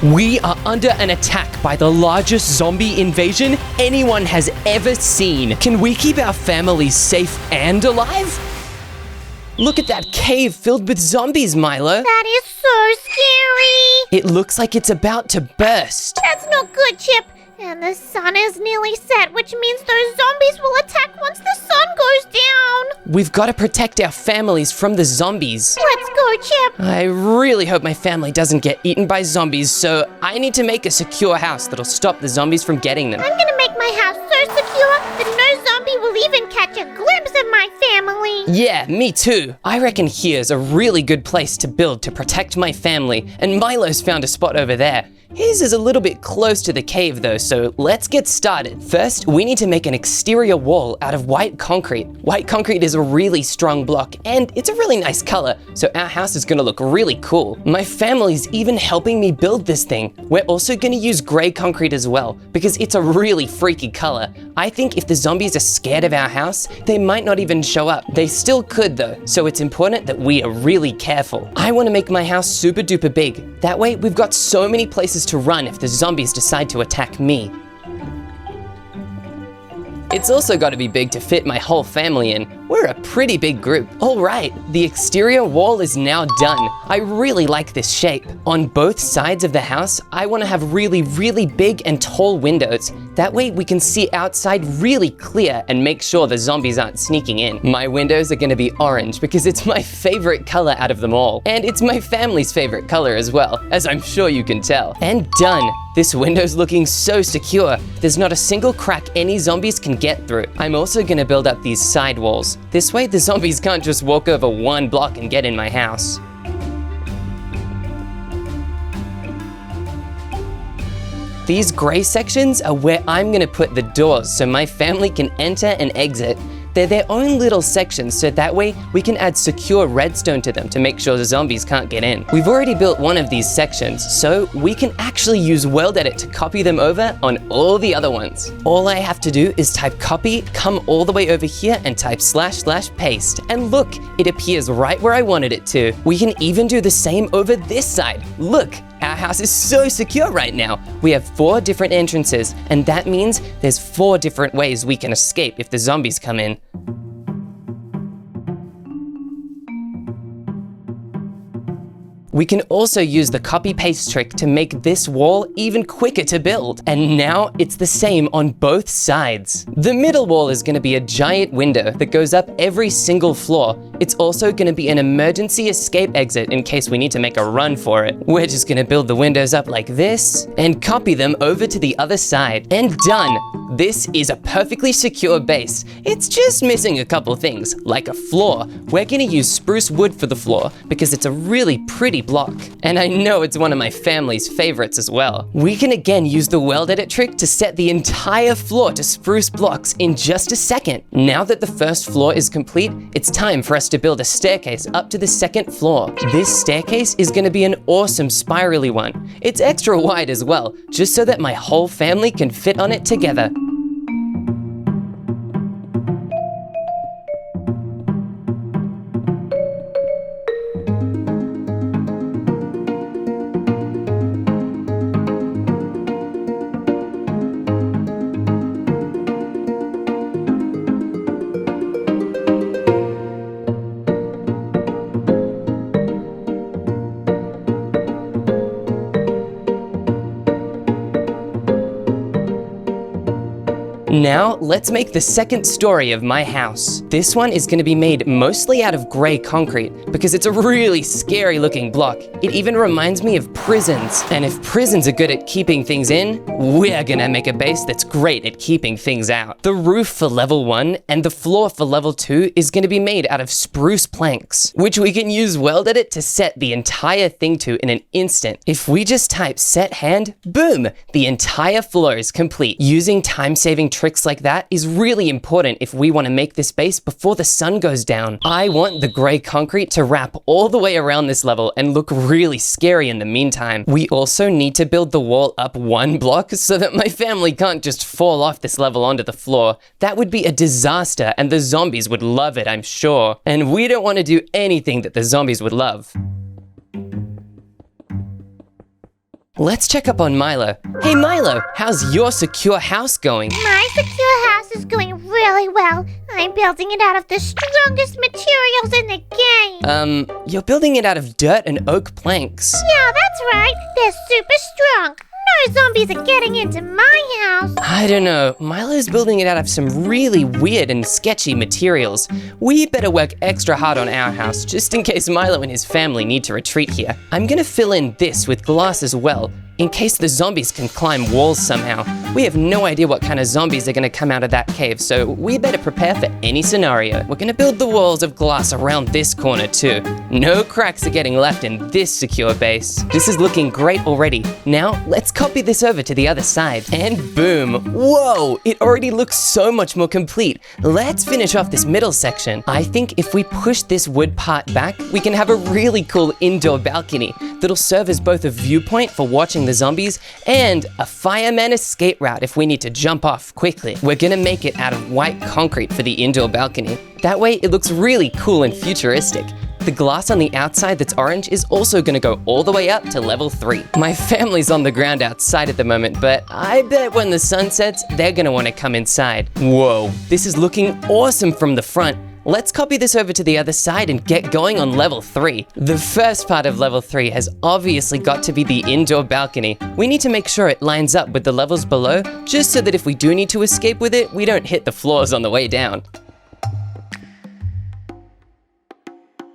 We are under an attack by the largest zombie invasion anyone has ever seen. Can we keep our families safe and alive? Look at that cave filled with zombies, Milo. That is so scary. It looks like it's about to burst. That's not good, Chip. And the sun is nearly set, which means those zombies will attack once the sun goes down. We've got to protect our families from the zombies. Let's go, Chip. I really hope my family doesn't get eaten by zombies, so I need to make a secure house that'll stop the zombies from getting them. I'm gonna make my house so secure that no zombie will even catch a glimpse of my family. Yeah, me too. I reckon here's a really good place to build to protect my family, and Milo's found a spot over there. His is a little bit close to the cave though, so let's get started. First, we need to make an exterior wall out of white concrete. White concrete is a really strong block, and it's a really nice color, so our house is gonna look really cool. My family's even helping me build this thing. We're also gonna use gray concrete as well, because it's a really freaky color. I think if the zombies are scared of our house, they might not even show up. They still could though, so it's important that we are really careful. I wanna make my house super duper big. That way, we've got so many places to run if the zombies decide to attack me. It's also got to be big to fit my whole family in. We're a pretty big group. All right, the exterior wall is now done. I really like this shape. On both sides of the house, I want to have really, really big and tall windows. That way we can see outside really clear and make sure the zombies aren't sneaking in. My windows are going to be orange because it's my favorite color out of them all. And it's my family's favorite color as well, as I'm sure you can tell. And done. This window's looking so secure. There's not a single crack any zombies can get through. I'm also gonna build up these side walls. This way the zombies can't just walk over one block and get in my house. These gray sections are where I'm gonna put the doors so my family can enter and exit. They're their own little sections, so that way we can add secure redstone to them to make sure the zombies can't get in. We've already built one of these sections, so we can actually use World Edit to copy them over on all the other ones. All I have to do is type copy, come all the way over here and type / paste. And look, it appears right where I wanted it to. We can even do the same over this side. Look. Our house is so secure right now. We have 4 different entrances, and that means there's 4 different ways we can escape if the zombies come in. We can also use the copy-paste trick to make this wall even quicker to build. And now it's the same on both sides. The middle wall is going to be a giant window that goes up every single floor. It's also going to be an emergency escape exit in case we need to make a run for it. We're just going to build the windows up like this and copy them over to the other side. And done! This is a perfectly secure base. It's just missing a couple things, like a floor. We're going to use spruce wood for the floor because it's a really pretty block. And I know it's one of my family's favorites as well. We can again use the World Edit trick to set the entire floor to spruce blocks in just a second. Now that the first floor is complete, it's time for us to build a staircase up to the second floor. This staircase is going to be an awesome spirally one. It's extra wide as well, just so that my whole family can fit on it together. Now, let's make the second story of my house. This one is going to be made mostly out of gray concrete because it's a really scary looking block. It even reminds me of prisons. And if prisons are good at keeping things in, we're gonna make a base that's great at keeping things out. The roof for level 1 and the floor for level 2 is going to be made out of spruce planks, which we can use World Edit to set the entire thing to in an instant. If we just type set hand, boom, the entire floor is complete. Using time-saving tricks like that is really important if we want to make this base before the sun goes down. I want the gray concrete to wrap all the way around this level and look really scary in the meantime. We also need to build the wall up 1 block so that my family can't just fall off this level onto the floor. That would be a disaster and the zombies would love it, I'm sure. And we don't want to do anything that the zombies would love. Let's check up on Milo. Hey Milo, how's your secure house going? My secure house is going really well. I'm building it out of the strongest materials in the game. You're building it out of dirt and oak planks. Yeah, that's right. They're super strong. No zombies are getting into my house. I don't know, Milo's building it out of some really weird and sketchy materials. We better work extra hard on our house, just in case Milo and his family need to retreat here. I'm gonna fill in this with glass as well, in case the zombies can climb walls somehow. We have no idea what kind of zombies are gonna come out of that cave, so we better prepare for any scenario. We're gonna build the walls of glass around this corner too. No cracks are getting left in this secure base. This is looking great already. Now, let's copy this over to the other side. And boom! Whoa! It already looks so much more complete. Let's finish off this middle section. I think if we push this wood part back, we can have a really cool indoor balcony that'll serve as both a viewpoint for watching the zombies and a fireman escape route if we need to jump off quickly. We're gonna make it out of white concrete for the indoor balcony. That way it looks really cool and futuristic. The glass on the outside that's orange is also gonna go all the way up to level 3. My family's on the ground outside at the moment, but I bet when the sun sets, they're gonna wanna come inside. Whoa, this is looking awesome from the front. Let's copy this over to the other side and get going on level 3. The first part of level 3 has obviously got to be the indoor balcony. We need to make sure it lines up with the levels below, just so that if we do need to escape with it, we don't hit the floors on the way down.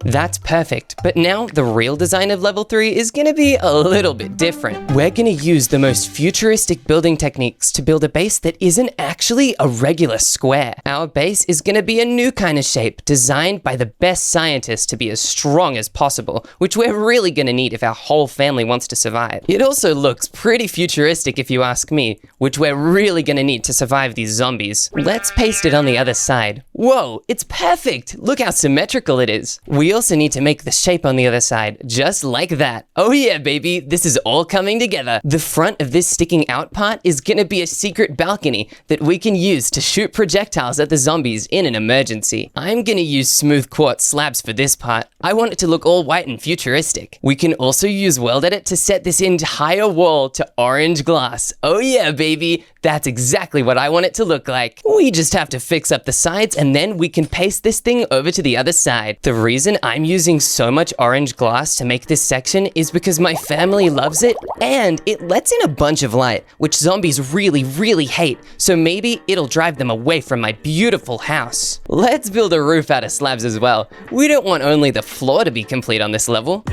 That's perfect, but now the real design of level 3 is gonna be a little bit different. We're gonna use the most futuristic building techniques to build a base that isn't actually a regular square. Our base is gonna be a new kind of shape, designed by the best scientists to be as strong as possible, which we're really gonna need if our whole family wants to survive. It also looks pretty futuristic if you ask me, which we're really gonna need to survive these zombies. Let's paste it on the other side. Whoa, it's perfect! Look how symmetrical it is. We also need to make the shape on the other side, just like that. Oh yeah, baby, this is all coming together. The front of this sticking out part is gonna be a secret balcony that we can use to shoot projectiles at the zombies in an emergency. I'm gonna use smooth quartz slabs for this part. I want it to look all white and futuristic. We can also use World Edit to set this entire wall to orange glass. Oh yeah, baby, that's exactly what I want it to look like. We just have to fix up the sides and then we can paste this thing over to the other side. The reason I'm using so much orange glass to make this section is because my family loves it and it lets in a bunch of light, which zombies really hate, so maybe it'll drive them away from my beautiful house. Let's build a roof out of slabs as well. We don't want only the floor to be complete on this level.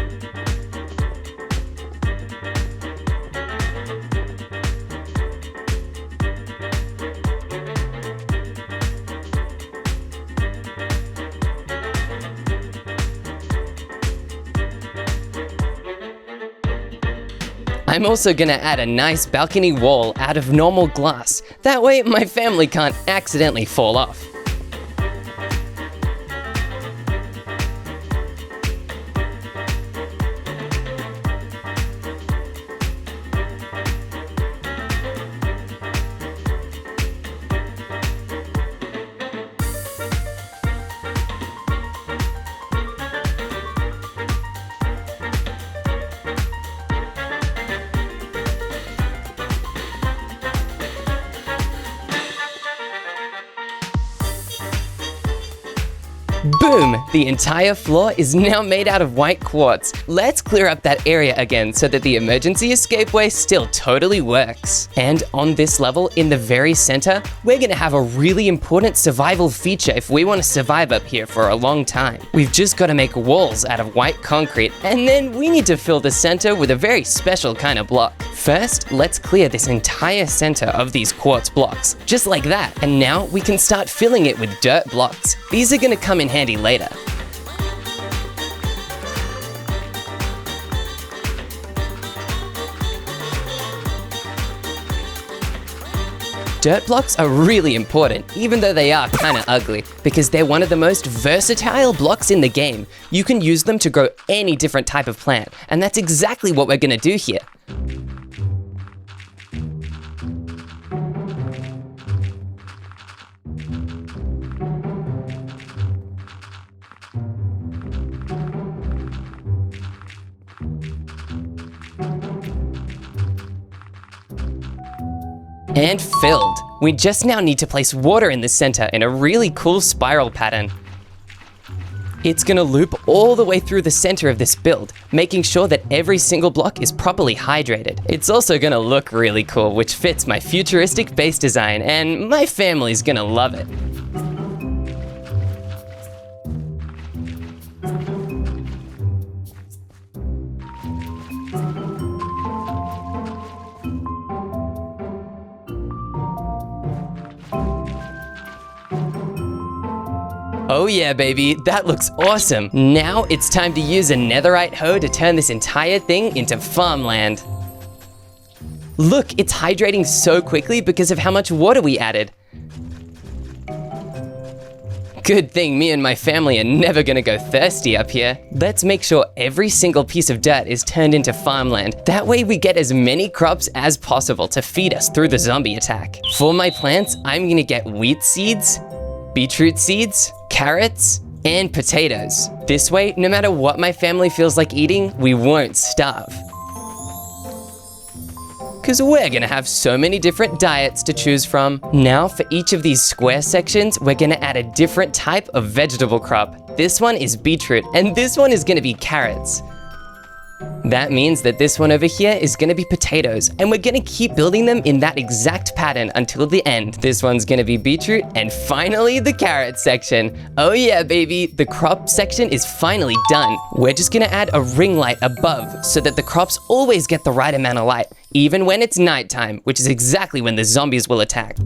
I'm also gonna add a nice balcony wall out of normal glass. That way my family can't accidentally fall off. Boom! The entire floor is now made out of white quartz. Let's clear up that area again so that the emergency escape way still totally works. And on this level, in the very center, we're gonna have a really important survival feature if we want to survive up here for a long time. We've just got to make walls out of white concrete, and then we need to fill the center with a very special kind of block. First, let's clear this entire center of these quartz blocks, just like that. And now we can start filling it with dirt blocks. These are gonna come in handy later. Dirt blocks are really important, even though they are kinda ugly, because they're one of the most versatile blocks in the game. You can use them to grow any different type of plant, and that's exactly what we're gonna do here. And filled. We just now need to place water in the center in a really cool spiral pattern. It's gonna loop all the way through the center of this build, making sure that every single block is properly hydrated. It's also gonna look really cool, which fits my futuristic base design, and my family's gonna love it. Oh yeah, baby, that looks awesome. Now it's time to use a netherite hoe to turn this entire thing into farmland. Look, it's hydrating so quickly because of how much water we added. Good thing me and my family are never gonna go thirsty up here. Let's make sure every single piece of dirt is turned into farmland. That way we get as many crops as possible to feed us through the zombie attack. For my plants, I'm gonna get wheat seeds, beetroot seeds, carrots, and potatoes. This way, no matter what my family feels like eating, we won't starve. Because we're gonna have so many different diets to choose from. Now, for each of these square sections, we're gonna add a different type of vegetable crop. This one is beetroot, and this one is gonna be carrots. That means that this one over here is gonna be potatoes, and we're gonna keep building them in that exact pattern until the end. This one's gonna be beetroot, and finally the carrot section. Oh yeah, baby, the crop section is finally done. We're just gonna add a ring light above so that the crops always get the right amount of light, even when it's nighttime, which is exactly when the zombies will attack.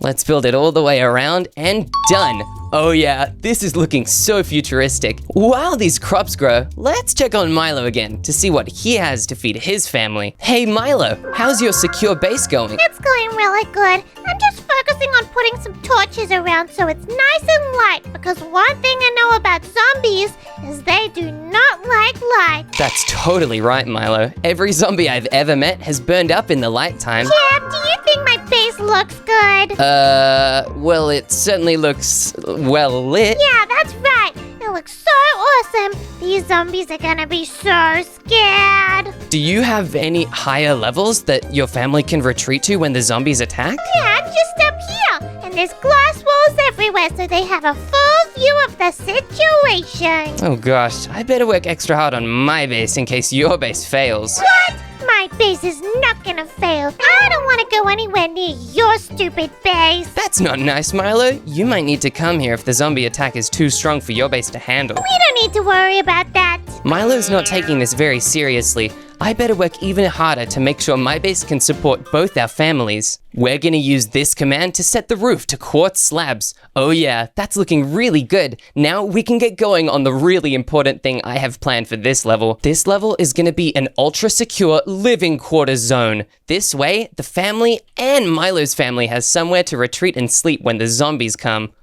Let's build it all the way around and done. Oh yeah, this is looking so futuristic. While these crops grow, let's check on Milo again to see what he has to feed his family. Hey Milo, how's your secure base going? It's going really good. I'm just focusing on putting some torches around so it's nice and light, because one thing I know about zombies is they do not like light. That's totally right, Milo. Every zombie I've ever met has burned up in the light time. Jim, do you think my base looks good? Well, it certainly looks well lit. Yeah, that's right. It looks so awesome. These zombies are gonna be so scared. Do you have any higher levels that your family can retreat to when the zombies attack? Yeah, just up here. And there's glass walls everywhere so they have a full view of the situation. Oh gosh, I better work extra hard on my base in case your base fails. What? My base is not gonna fail. I don't want to go anywhere near your stupid base. That's not nice, Milo. You might need to come here if the zombie attack is too strong for your base to handle. We don't need to worry about that. Milo's not taking this very seriously. I better work even harder to make sure my base can support both our families. We're gonna use this command to set the roof to quartz slabs. Oh yeah, that's looking really good. Now we can get going on the really important thing I have planned for this level. This level is gonna be an ultra secure living quarters zone. This way, the family and Milo's family has somewhere to retreat and sleep when the zombies come.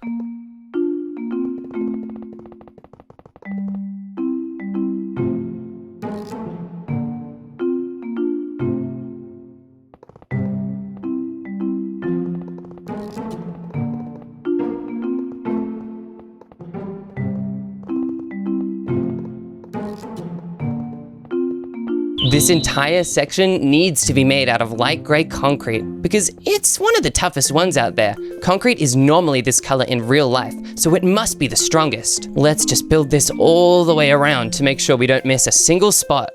This entire section needs to be made out of light grey concrete because it's one of the toughest ones out there. Concrete is normally this color in real life, so it must be the strongest. Let's just build this all the way around to make sure we don't miss a single spot.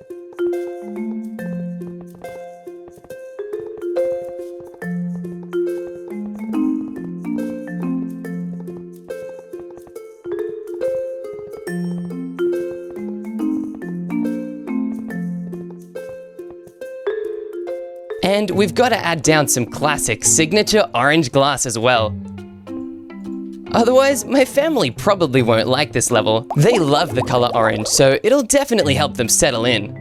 And we've got to add down some classic signature orange glass as well. Otherwise, my family probably won't like this level. They love the color orange, so it'll definitely help them settle in.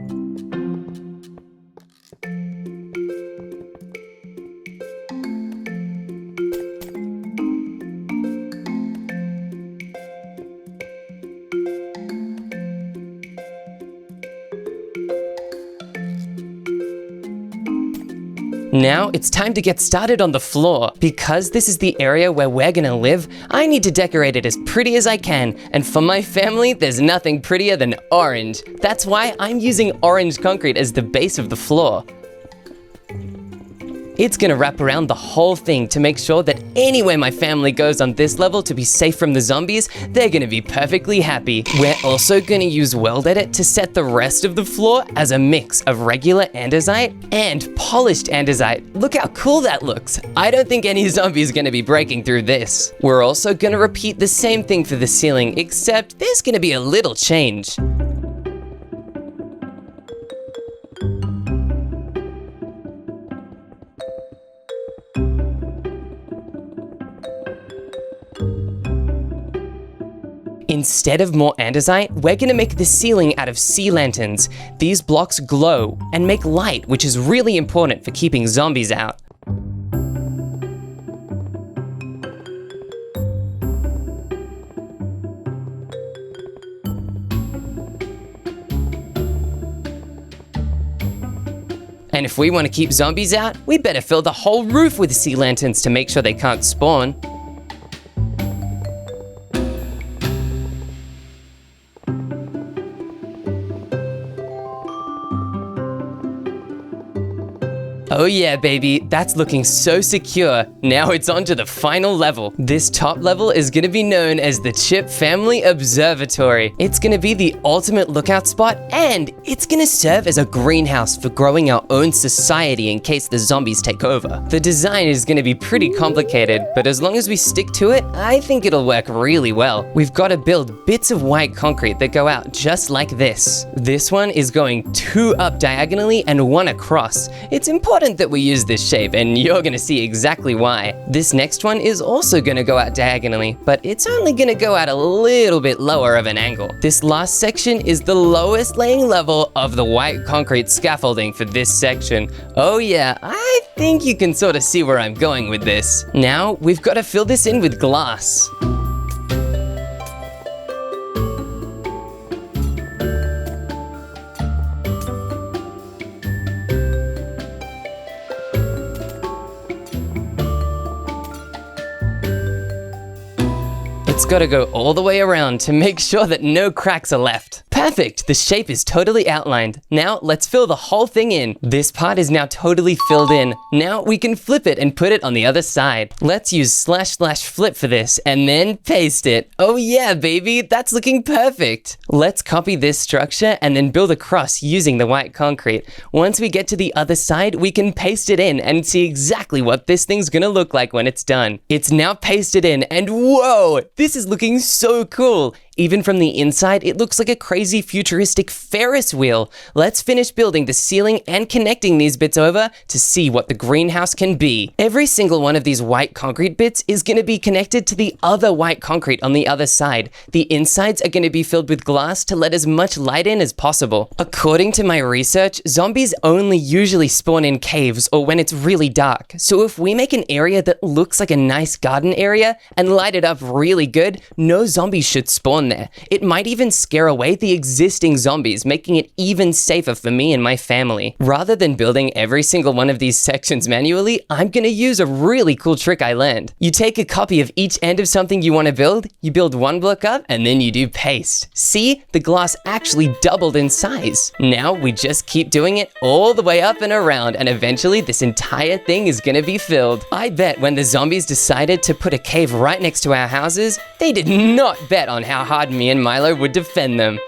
Now it's time to get started on the floor. Because this is the area where we're gonna live, I need to decorate it as pretty as I can, and for my family, there's nothing prettier than orange. That's why I'm using orange concrete as the base of the floor. It's gonna wrap around the whole thing to make sure that anywhere my family goes on this level to be safe from the zombies, they're gonna be perfectly happy. We're also gonna use World Edit to set the rest of the floor as a mix of regular andesite and polished andesite. Look how cool that looks. I don't think any zombie is gonna be breaking through this. We're also gonna repeat the same thing for the ceiling, except there's gonna be a little change. Instead of more andesite, we're gonna make the ceiling out of sea lanterns. These blocks glow and make light, which is really important for keeping zombies out. And if we want to keep zombies out, we better fill the whole roof with sea lanterns to make sure they can't spawn. Oh yeah, baby, that's looking so secure. Now it's on to the final level. This top level is gonna be known as the Chip Family Observatory. It's gonna be the ultimate lookout spot, and it's gonna serve as a greenhouse for growing our own society in case the zombies take over. The design is gonna be pretty complicated, but as long as we stick to it, I think it'll work really well. We've gotta build bits of white concrete that go out just like this. This one is going 2 up diagonally and 1 across. It's important that we use this shape, and you're gonna see exactly why. This next one is also gonna go out diagonally, but it's only gonna go out a little bit lower of an angle. This last section is the lowest laying level of the white concrete scaffolding for this section. Oh yeah, I think you can sort of see where I'm going with this. Now, we've got to fill this in with glass. It's gotta go all the way around to make sure that no cracks are left. Perfect, the shape is totally outlined. Now let's fill the whole thing in. This part is now totally filled in. Now we can flip it and put it on the other side. Let's use //flip for this and then paste it. Oh yeah, baby, that's looking perfect. Let's copy this structure and then build across using the white concrete. Once we get to the other side, we can paste it in and see exactly what this thing's gonna look like when it's done. It's now pasted in, and whoa, this is looking so cool. Even from the inside, it looks like a crazy futuristic Ferris wheel. Let's finish building the ceiling and connecting these bits over to see what the greenhouse can be. Every single one of these white concrete bits is going to be connected to the other white concrete on the other side. The insides are going to be filled with glass to let as much light in as possible. According to my research, zombies only usually spawn in caves or when it's really dark. So if we make an area that looks like a nice garden area and light it up really good, no zombies should spawn there. It might even scare away the existing zombies, making it even safer for me and my family. Rather than building every single one of these sections manually, I'm gonna use a really cool trick I learned. You take a copy of each end of something you want to build, you build one block up, and then you do paste. See? The glass actually doubled in size. Now we just keep doing it all the way up and around, and eventually this entire thing is gonna be filled. I bet when the zombies decided to put a cave right next to our houses, they did not bet on how hard me and Milo would defend them.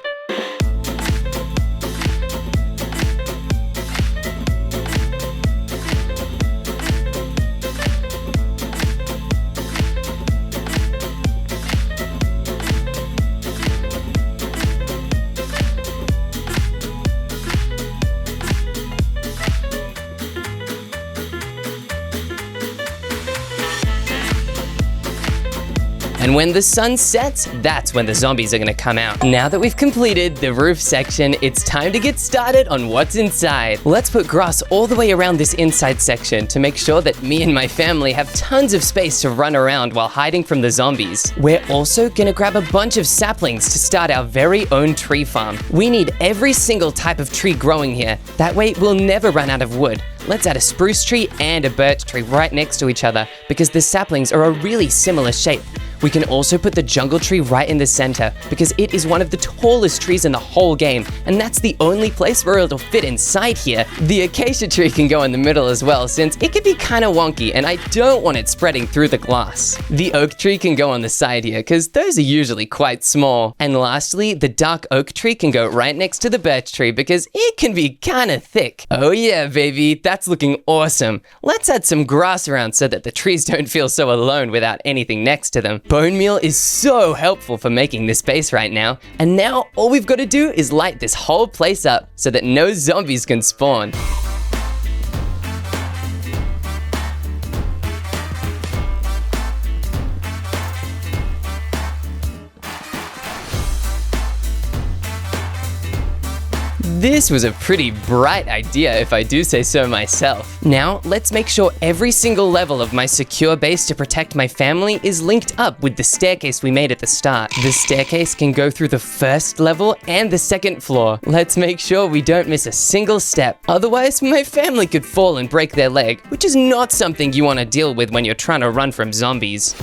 And when the sun sets, that's when the zombies are gonna come out. Now that we've completed the roof section, it's time to get started on what's inside. Let's put grass all the way around this inside section to make sure that me and my family have tons of space to run around while hiding from the zombies. We're also gonna grab a bunch of saplings to start our very own tree farm. We need every single type of tree growing here. That way we'll never run out of wood. let's add a spruce tree and a birch tree right next to each other because the saplings are a really similar shape. We can also put the jungle tree right in the center because it is one of the tallest trees in the whole game, and that's the only place where it'll fit inside here. The acacia tree can go in the middle as well since it can be kind of wonky and I don't want it spreading through the glass. The oak tree can go on the side here because those are usually quite small. And lastly, the dark oak tree can go right next to the birch tree because it can be kind of thick. Oh yeah, baby, that's looking awesome. Let's add some grass around so that the trees don't feel so alone without anything next to them. Bone meal is so helpful for making this base right now. And now all we've got to do is light this whole place up so that no zombies can spawn. This was a pretty bright idea if I do say so myself. Now, let's make sure every single level of my secure base to protect my family is linked up with the staircase we made at the start. The staircase can go through the first level and the second floor. Let's make sure we don't miss a single step. Otherwise, my family could fall and break their leg, which is not something you want to deal with when you're trying to run from zombies.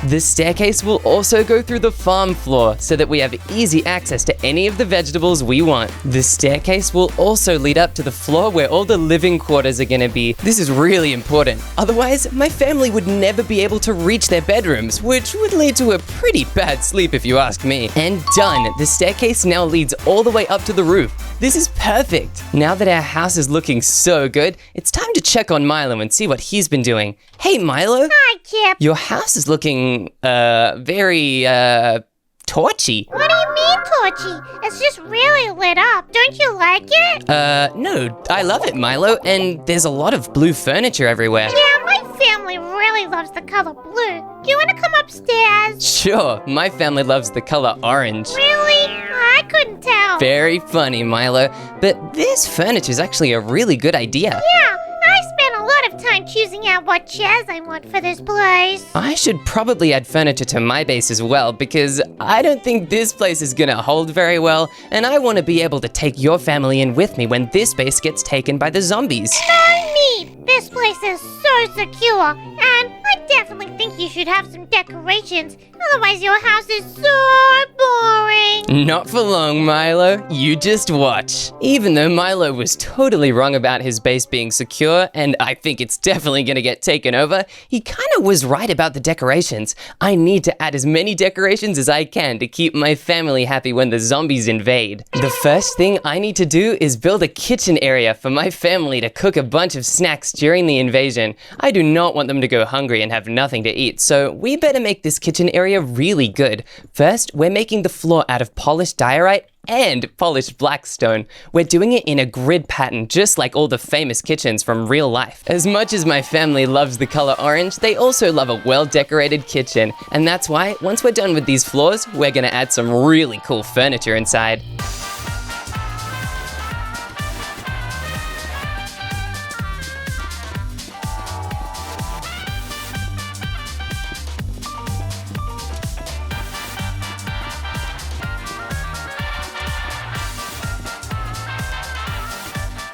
The staircase will also go through the farm floor so that we have easy access to any of the vegetables we want. The staircase will also lead up to the floor where all the living quarters are gonna be. This is really important. Otherwise, my family would never be able to reach their bedrooms, which would lead to a pretty bad sleep if you ask me. And done! The staircase now leads all the way up to the roof. This is perfect! Now that our house is looking so good, it's time to check on Milo and see what he's been doing. Hey Milo! Hi, Kip. Your house is looking, very, torchy. What do you mean, Torchy? It's just really lit up. Don't you like it? No, I love it, Milo, and there's a lot of blue furniture everywhere. Yeah, my family really loves the color blue. Do you want to come upstairs? Sure, my family loves the color orange. Really? I couldn't tell. Very funny, Milo, but this furniture is actually a really good idea. Yeah, I spent a lot of time choosing out what chairs I want for this place. I should probably add furniture to my base as well because I don't think this place is gonna hold very well, and I want to be able to take your family in with me when this base gets taken by the zombies. No need. This place is so secure, and I definitely think you should have some decorations. Otherwise, your house is so boring. Not for long, Milo. You just watch. Even though Milo was totally wrong about his base being secure, and I think it's definitely gonna get taken over, he kinda was right about the decorations. I need to add as many decorations as I can to keep my family happy when the zombies invade. The first thing I need to do is build a kitchen area for my family to cook a bunch of snacks during the invasion. I do not want them to go hungry and have nothing to eat, so we better make this kitchen area really good. First, we're making the floor out of polished diorite and polished blackstone. We're doing it in a grid pattern, just like all the famous kitchens from real life. As much as my family loves the color orange, they also love a well-decorated kitchen. And that's why, once we're done with these floors, we're gonna add some really cool furniture inside.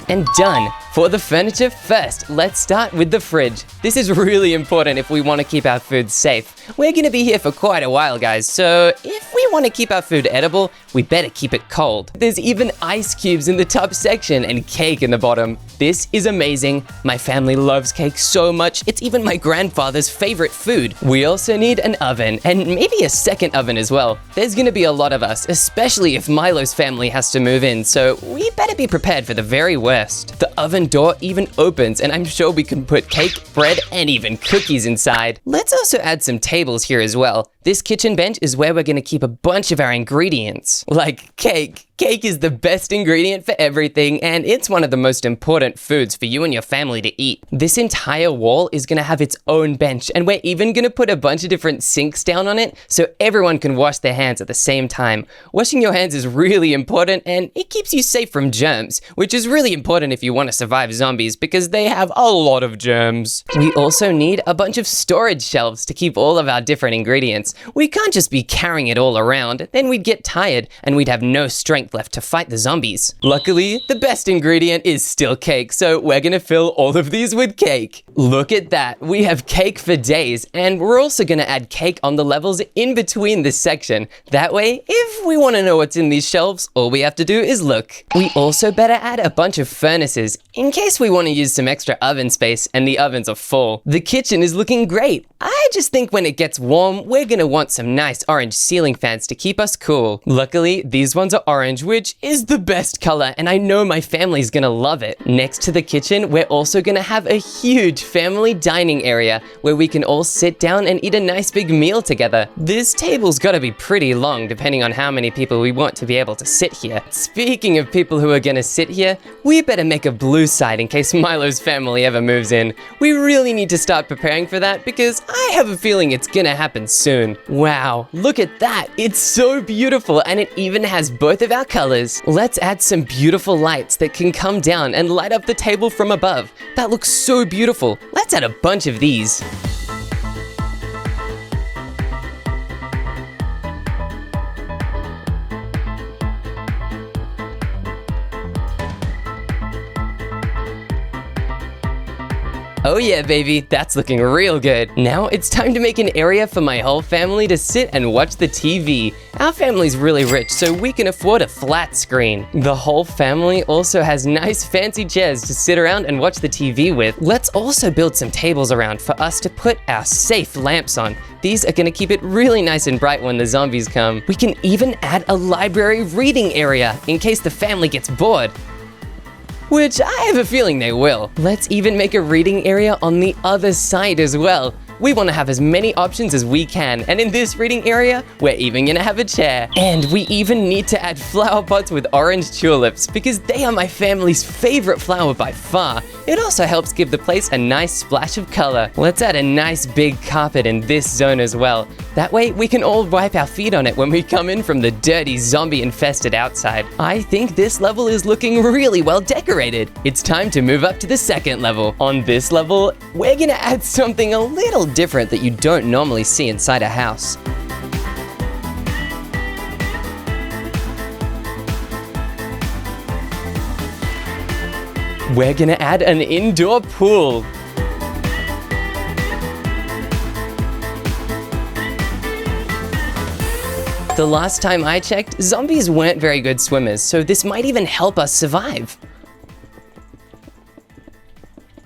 And done. For the furniture, first, let's start with the fridge. This is really important if we want to keep our food safe. We're gonna be here for quite a while, guys, so if we want to keep our food edible, we better keep it cold. There's even ice cubes in the top section and cake in the bottom. This is amazing. My family loves cake so much, it's even my grandfather's favorite food. We also need an oven, and maybe a second oven as well. There's gonna be a lot of us, especially if Milo's family has to move in, so we better be prepared for the very worst. The oven door even opens, and I'm sure we can put cake, bread, and even cookies inside. Let's also add some tables here as well. This kitchen bench is where we're gonna keep a bunch of our ingredients, like cake. Cake is the best ingredient for everything, and it's one of the most important foods for you and your family to eat. This entire wall is gonna have its own bench, and we're even gonna put a bunch of different sinks down on it so everyone can wash their hands at the same time. Washing your hands is really important, and it keeps you safe from germs, which is really important if you want to survive zombies because they have a lot of germs. We also need a bunch of storage shelves to keep all of our different ingredients. we can't just be carrying it all around, then we'd get tired and we'd have no strength left to fight the zombies. Luckily, the best ingredient is still cake, so we're gonna fill all of these with cake. Look at that, we have cake for days, and we're also gonna add cake on the levels in between this section. That way, if we wanna know what's in these shelves, all we have to do is look. We also better add a bunch of furnaces, in case we wanna use some extra oven space and the ovens are full. The kitchen is looking great. I just think when it gets warm, we're gonna want some nice orange ceiling fans to keep us cool. Luckily, these ones are orange, which is the best color, and I know my family's gonna love it. Next to the kitchen, we're also gonna have a huge family dining area where we can all sit down and eat a nice big meal together. This table's gotta be pretty long depending on how many people we want to be able to sit here. Speaking of people who are gonna sit here, we better make a blue side in case Milo's family ever moves in. We really need to start preparing for that because I have a feeling it's gonna happen soon. Wow, look at that. It's so beautiful and it even has both of our colors. Let's add some beautiful lights that can come down and light up the table from above. That looks so beautiful. Let's add a bunch of these. Oh yeah, baby, that's looking real good. Now it's time to make an area for my whole family to sit and watch the TV. Our family's really rich, so we can afford a flat screen. The whole family also has nice fancy chairs to sit around and watch the TV with. Let's also build some tables around for us to put our safe lamps on. These are gonna keep it really nice and bright when the zombies come. We can even add a library reading area in case the family gets bored. Which I have a feeling they will. Let's even make a reading area on the other side as well. We want to have as many options as we can, and in this reading area, we're even gonna have a chair. And we even need to add flower pots with orange tulips because they are my family's favorite flower by far. It also helps give the place a nice splash of color. Let's add a nice big carpet in this zone as well. That way we can all wipe our feet on it when we come in from the dirty zombie-infested outside. I think this level is looking really well decorated. It's time to move up to the second level. On this level, we're gonna add something a little different that you don't normally see inside a house. We're gonna add an indoor pool. The last time I checked, zombies weren't very good swimmers, so this might even help us survive.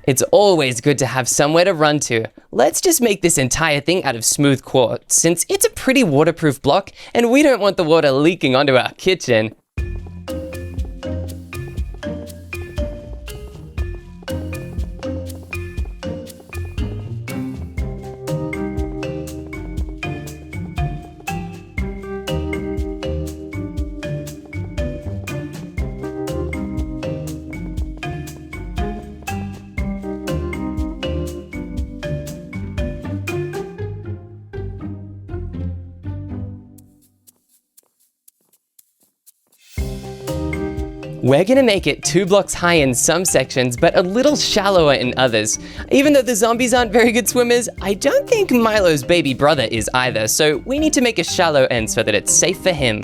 It's always good to have somewhere to run to. Let's just make this entire thing out of smooth quartz, since it's a pretty waterproof block and we don't want the water leaking onto our kitchen. We're gonna make it 2 blocks high in some sections, but a little shallower in others. Even though the zombies aren't very good swimmers, I don't think Milo's baby brother is either, so we need to make a shallow end so that it's safe for him.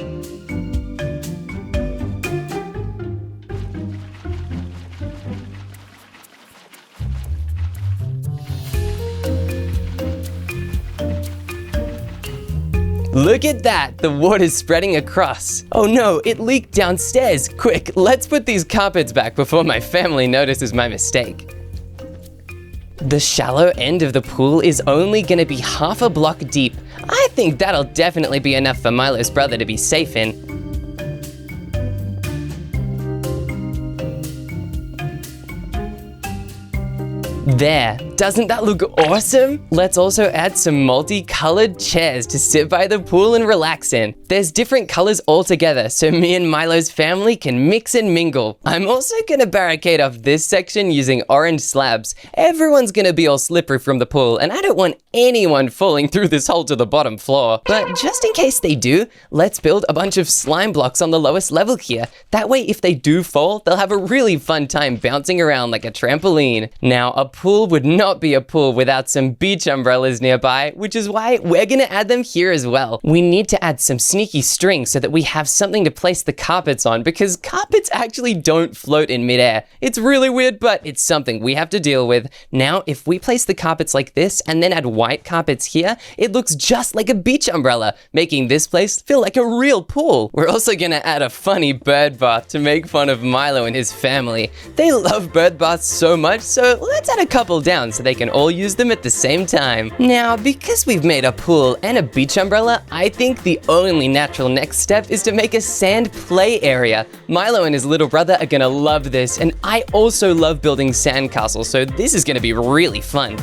Look at that, the water's spreading across. Oh no, it leaked downstairs. Quick, let's put these carpets back before my family notices my mistake. The shallow end of the pool is only gonna be half a block deep. I think that'll definitely be enough for Milo's brother to be safe in. There, doesn't that look awesome? Let's also add some multicolored chairs to sit by the pool and relax in. There's different colors altogether, so me and Milo's family can mix and mingle. I'm also gonna barricade off this section using orange slabs. Everyone's gonna be all slippery from the pool, and I don't want anyone falling through this hole to the bottom floor. But just in case they do, let's build a bunch of slime blocks on the lowest level here. That way, if they do fall, they'll have a really fun time bouncing around like a trampoline. Now, a pool would not not be a pool without some beach umbrellas nearby, which is why we're gonna add them here as well. We need to add some sneaky string so that we have something to place the carpets on, because carpets actually don't float in midair. It's really weird, but it's something we have to deal with. Now, if we place the carpets like this and then add white carpets here, it looks just like a beach umbrella, making this place feel like a real pool. We're also gonna add a funny bird bath to make fun of Milo and his family. They love bird baths so much, so let's add a couple down so they can all use them at the same time. Now, because we've made a pool and a beach umbrella, I think the only natural next step is to make a sand play area. Milo and his little brother are gonna love this, and I also love building sandcastles, so this is gonna be really fun.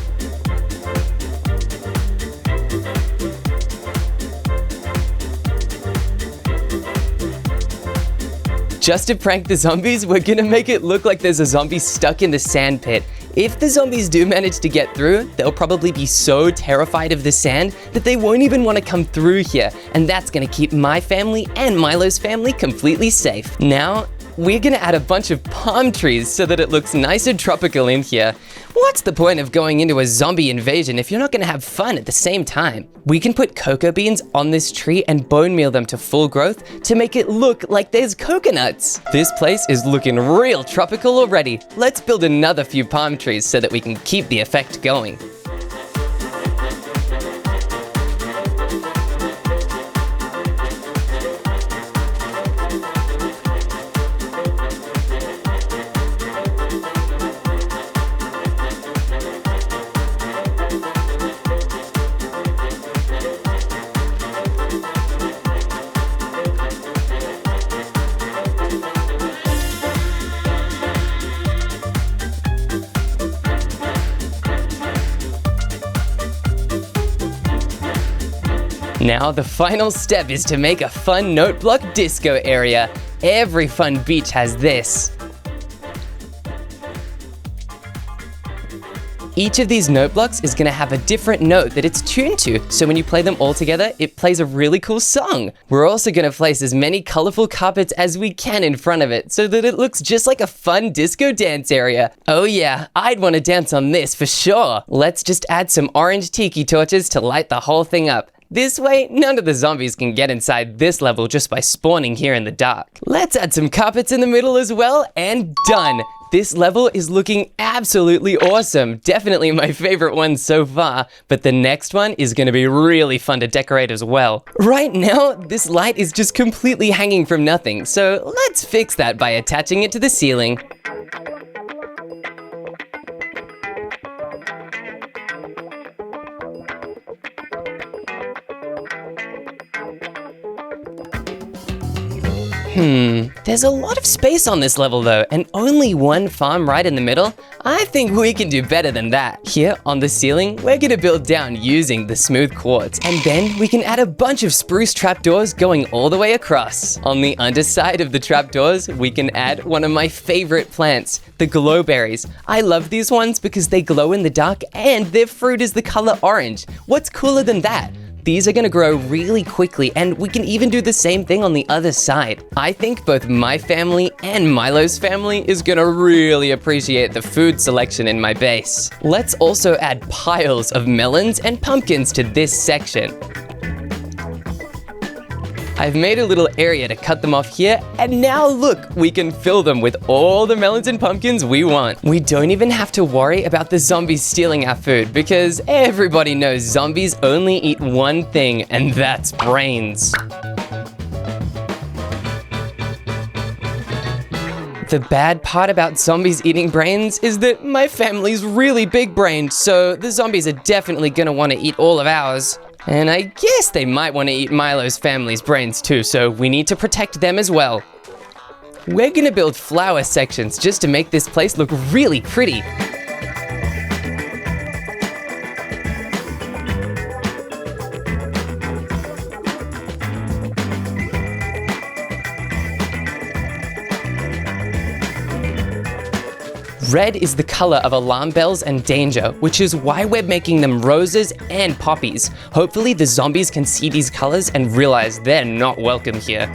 Just to prank the zombies, we're gonna make it look like there's a zombie stuck in the sand pit. If the zombies do manage to get through, they'll probably be so terrified of the sand that they won't even want to come through here, and that's gonna keep my family and Milo's family completely safe. Now, we're gonna add a bunch of palm trees so that it looks nice and tropical in here. What's the point of going into a zombie invasion if you're not gonna have fun at the same time? We can put cocoa beans on this tree and bone meal them to full growth to make it look like there's coconuts. This place is looking real tropical already. Let's build another few palm trees so that we can keep the effect going. Now, the final step is to make a fun note block disco area. Every fun beach has this. Each of these note blocks is gonna have a different note that it's tuned to, so when you play them all together, it plays a really cool song. We're also gonna place as many colorful carpets as we can in front of it, so that it looks just like a fun disco dance area. Oh yeah, I'd wanna dance on this for sure. Let's just add some orange tiki torches to light the whole thing up. This way, none of the zombies can get inside this level just by spawning here in the dark. Let's add some carpets in the middle as well, and done! This level is looking absolutely awesome. Definitely my favorite one so far, but the next one is gonna be really fun to decorate as well. Right now, this light is just completely hanging from nothing, so let's fix that by attaching it to the ceiling. There's a lot of space on this level though, and only one farm right in the middle. I think we can do better than that. Here on the ceiling, we're gonna build down using the smooth quartz, and then we can add a bunch of spruce trapdoors going all the way across. On the underside of the trapdoors, we can add one of my favorite plants, the glowberries. I love these ones because they glow in the dark and their fruit is the color orange. What's cooler than that? These are gonna grow really quickly, and we can even do the same thing on the other side. I think both my family and Milo's family is gonna really appreciate the food selection in my base. Let's also add piles of melons and pumpkins to this section. I've made a little area to cut them off here, and now look, we can fill them with all the melons and pumpkins we want. We don't even have to worry about the zombies stealing our food, because everybody knows zombies only eat one thing, and that's brains. The bad part about zombies eating brains is that my family's really big-brained, so the zombies are definitely gonna want to eat all of ours. And I guess they might want to eat Milo's family's brains too, so we need to protect them as well. We're gonna build flower sections just to make this place look really pretty. Red is the color of alarm bells and danger, which is why we're making them roses and poppies. Hopefully the zombies can see these colors and realize they're not welcome here.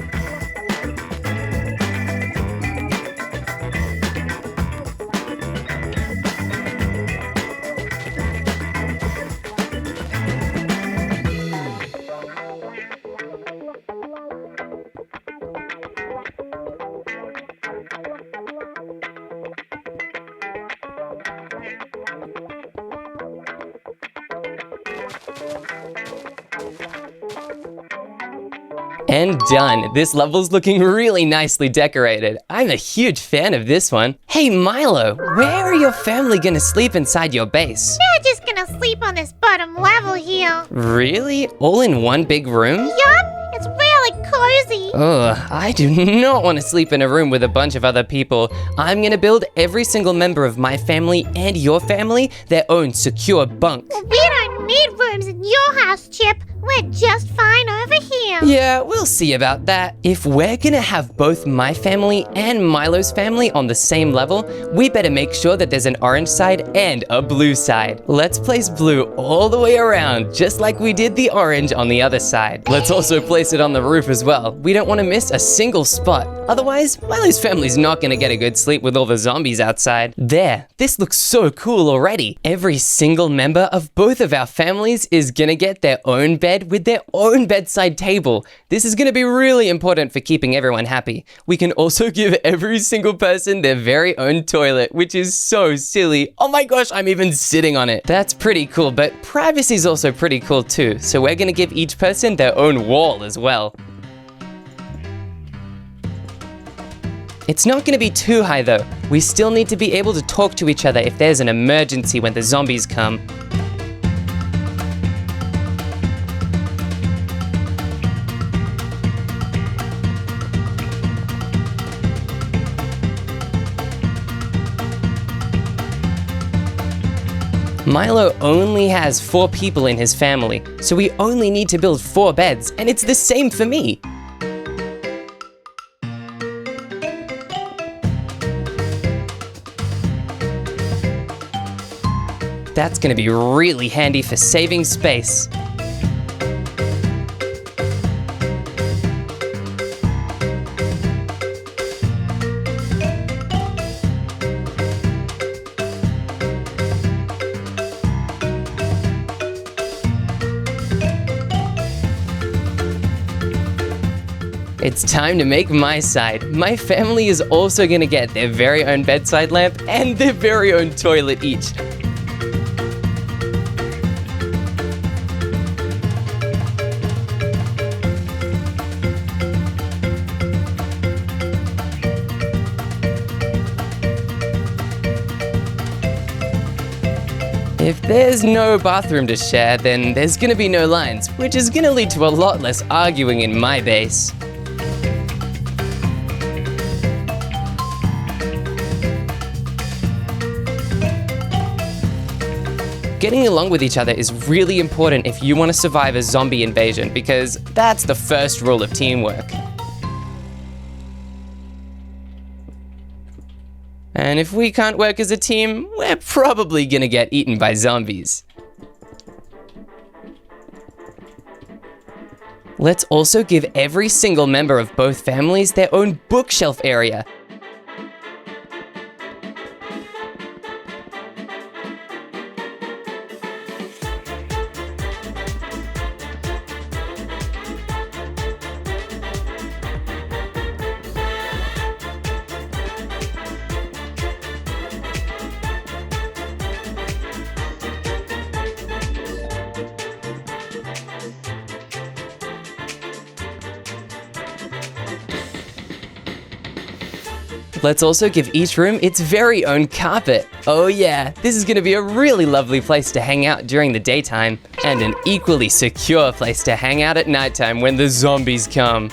And done. This level's looking really nicely decorated. I'm a huge fan of this one. Hey Milo, where are your family gonna sleep inside your base? They're just gonna sleep on this bottom level here. Really? All in one big room? Yup, it's really cozy. Ugh, I do not want to sleep in a room with a bunch of other people. I'm gonna build every single member of my family and your family their own secure bunk. We don't need rooms in your house, Chip. We're just fine over here. Yeah, we'll see about that. If we're gonna have both my family and Milo's family on the same level, we better make sure that there's an orange side and a blue side. Let's place blue all the way around, just like we did the orange on the other side. Let's also place it on the roof as well. We don't want to miss a single spot. Otherwise, Milo's family's not gonna get a good sleep with all the zombies outside. There, this looks so cool already. Every single member of both of our families is gonna get their own bed with their own bedside table. This is gonna be really important for keeping everyone happy. We can also give every single person their very own toilet, which is so silly. Oh my gosh, I'm even sitting on it. That's pretty cool, but privacy is also pretty cool too. So we're gonna give each person their own wall as well. It's not going to be too high though. We still need to be able to talk to each other if there's an emergency when the zombies come. Milo only has 4 people in his family, so we only need to build 4 beds, and it's the same for me. That's gonna be really handy for saving space. It's time to make my side. My family is also gonna get their very own bedside lamp and their very own toilet each. If there's no bathroom to share, then there's gonna be no lines, which is gonna lead to a lot less arguing in my base. Getting along with each other is really important if you want to survive a zombie invasion, because that's the first rule of teamwork. And if we can't work as a team, we're probably gonna get eaten by zombies. Let's also give every single member of both families their own bookshelf area. Let's also give each room its very own carpet. Oh yeah, this is gonna be a really lovely place to hang out during the daytime, and an equally secure place to hang out at nighttime when the zombies come.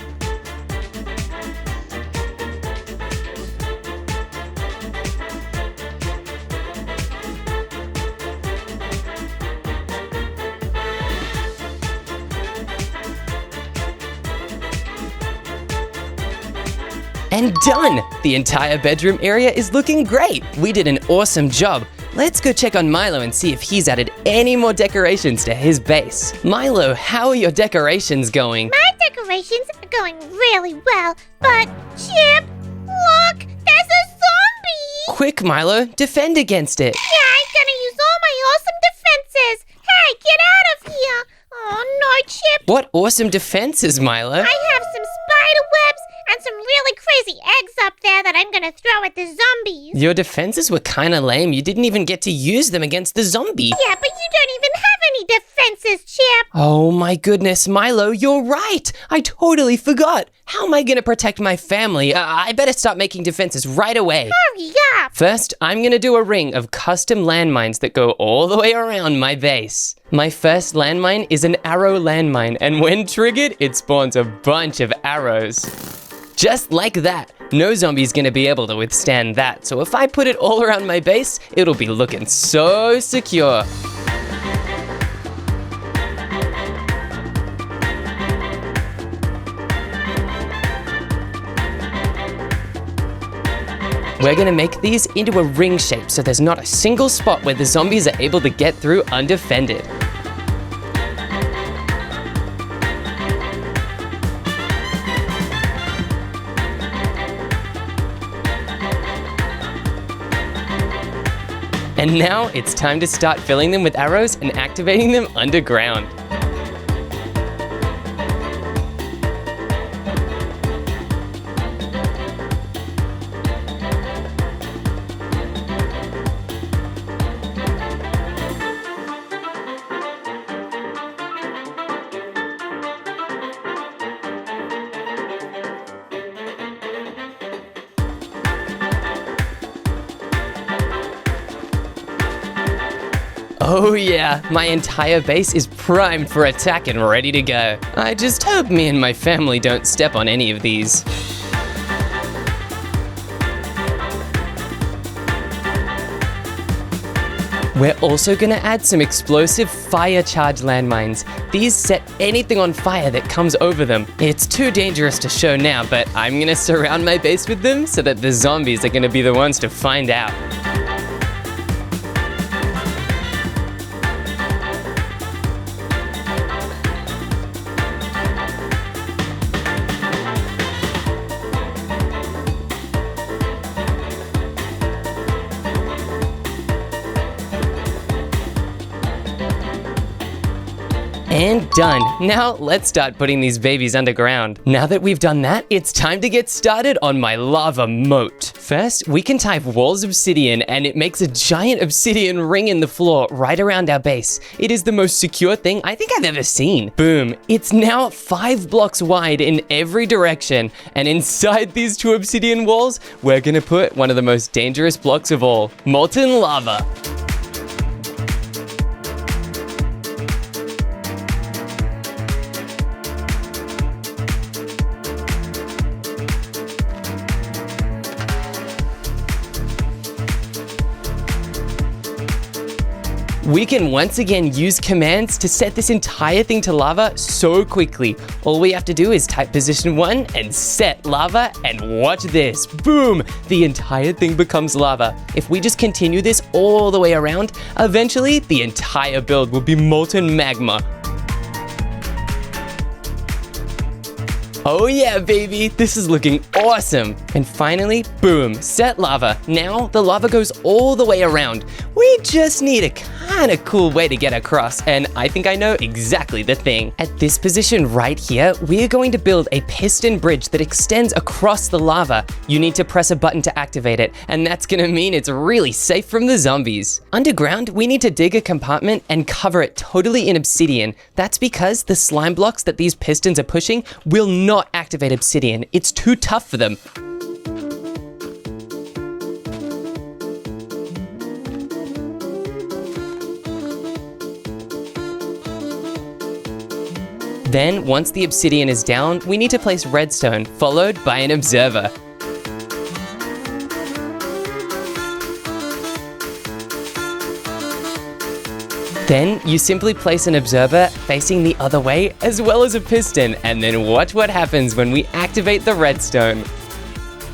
And done! The entire bedroom area is looking great! We did an awesome job. Let's go check on Milo and see if he's added any more decorations to his base. Milo, how are your decorations going? My decorations are going really well, but Chip, look, there's a zombie! Quick, Milo, defend against it. Yeah, I'm gonna use all my awesome defenses. Hey, get out of here! Oh no, Chip! What awesome defenses, Milo? I have some spider webs and some really crazy eggs up there that I'm gonna throw at the zombies. Your defenses were kinda lame. You didn't even get to use them against the zombie. Yeah, but you don't even have any defenses, Chip. Oh my goodness, Milo, you're right. I totally forgot. How am I gonna protect my family? I better start making defenses right away. Hurry up. First, I'm gonna do a ring of custom landmines that go all the way around my base. My first landmine is an arrow landmine, and when triggered, it spawns a bunch of arrows. Just like that. No zombie's gonna be able to withstand that, so if I put it all around my base, it'll be looking so secure. We're gonna make these into a ring shape so there's not a single spot where the zombies are able to get through undefended. And now it's time to start filling them with arrows and activating them underground. Oh yeah, my entire base is primed for attack and ready to go. I just hope me and my family don't step on any of these. We're also gonna add some explosive fire charge landmines. These set anything on fire that comes over them. It's too dangerous to show now, but I'm gonna surround my base with them so that the zombies are gonna be the ones to find out. And done. Now let's start putting these babies underground. Now that we've done that, it's time to get started on my lava moat. First, we can type walls obsidian and it makes a giant obsidian ring in the floor right around our base. It is the most secure thing I think I've ever seen. Boom. It's now 5 blocks wide in every direction. And inside these 2 obsidian walls, we're gonna put one of the most dangerous blocks of all, molten lava. We can once again use commands to set this entire thing to lava so quickly. All we have to do is type position 1 and set lava, and watch this. Boom! The entire thing becomes lava. If we just continue this all the way around, eventually the entire build will be molten magma. Oh yeah, baby, this is looking awesome. And finally, boom, set lava. Now the lava goes all the way around. We just need a kind of cool way to get across, and I think I know exactly the thing. At this position right here, we are going to build a piston bridge that extends across the lava. You need to press a button to activate it, and that's gonna mean it's really safe from the zombies. Underground, we need to dig a compartment and cover it totally in obsidian. That's because the slime blocks that these pistons are pushing will not activate obsidian. It's too tough for them. Then, once the obsidian is down, we need to place redstone, followed by an observer. Then, you simply place an observer facing the other way, as well as a piston, and then watch what happens when we activate the redstone.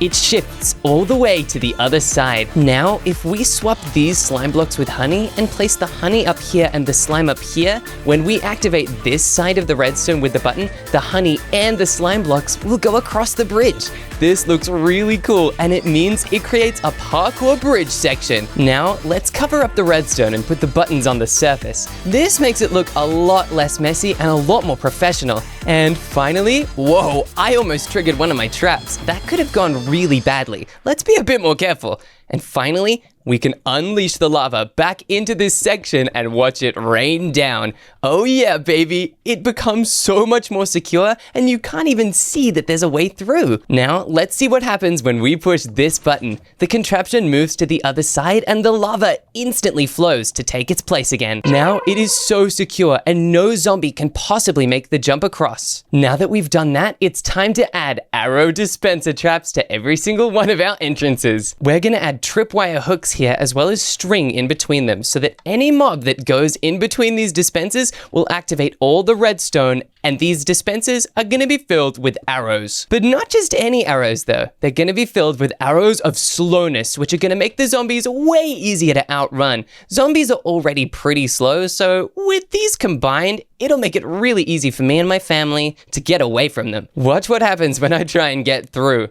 It shifts all the way to the other side. Now, if we swap these slime blocks with honey and place the honey up here and the slime up here, when we activate this side of the redstone with the button, the honey and the slime blocks will go across the bridge. This looks really cool, and it means it creates a parkour bridge section. Now, let's cover up the redstone and put the buttons on the surface. This makes it look a lot less messy and a lot more professional. And finally, whoa, I almost triggered one of my traps. That could have gone really badly. Let's be a bit more careful. And finally, we can unleash the lava back into this section and watch it rain down. Oh yeah, baby. It becomes so much more secure and you can't even see that there's a way through. Now, let's see what happens when we push this button. The contraption moves to the other side and the lava instantly flows to take its place again. Now, it is so secure and no zombie can possibly make the jump across. Now that we've done that, it's time to add arrow dispenser traps to every single one of our entrances. We're gonna add tripwire hooks here as well as string in between them so that any mob that goes in between these dispensers will activate all the redstone, and these dispensers are going to be filled with arrows. But not just any arrows though. They're going to be filled with arrows of slowness, which are going to make the zombies way easier to outrun. Zombies are already pretty slow, so with these combined, it'll make it really easy for me and my family to get away from them. Watch what happens when I try and get through.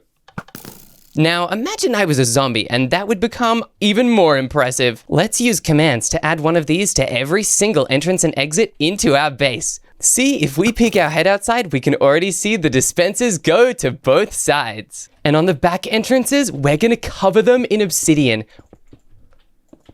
Now, imagine I was a zombie, and that would become even more impressive. Let's use commands to add one of these to every single entrance and exit into our base. See, if we peek our head outside, we can already see the dispensers go to both sides. And on the back entrances, we're gonna cover them in obsidian.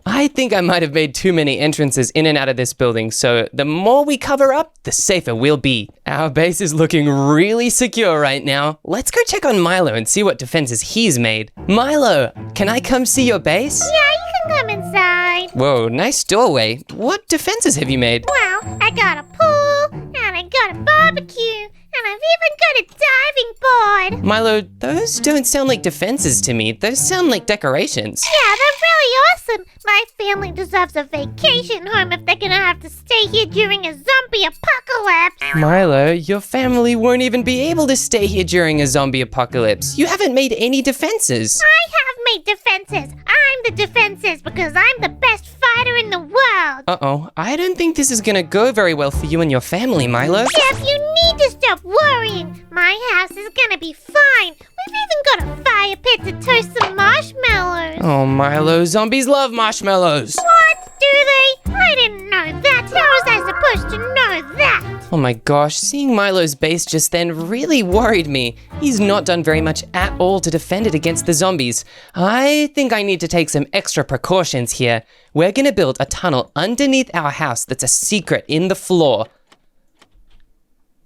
I think I might have made too many entrances in and out of this building, so the more we cover up, the safer we'll be. Our base is looking really secure right now. Let's go check on Milo and see what defenses he's made. Milo, can I come see your base? Yeah, you can come inside. Whoa, nice doorway. What defenses have you made? Well, I got a pool, and I got a barbecue, and I've even got a diving board. Milo, those don't sound like defenses to me. Those sound like decorations. Yeah, they're really awesome. My family deserves a vacation home if they're gonna have to stay here during a zombie apocalypse. Milo, your family won't even be able to stay here during a zombie apocalypse. You haven't made any defenses. I have made defenses. I'm the defenses because I'm the best fighter in the world. Uh-oh, I don't think this is gonna go very well for you and your family, Milo. Jeff, you need to stop worrying. My house is gonna be fine. We've even got a fire pit to toast some marshmallows. Oh, Milo, zombies love marshmallows. What? Do they? I didn't know that. How was I supposed to know that? Oh my gosh, seeing Milo's base just then really worried me. He's not done very much at all to defend it against the zombies. I think I need to take some extra precautions here. We're gonna build a tunnel underneath our house that's a secret in the floor.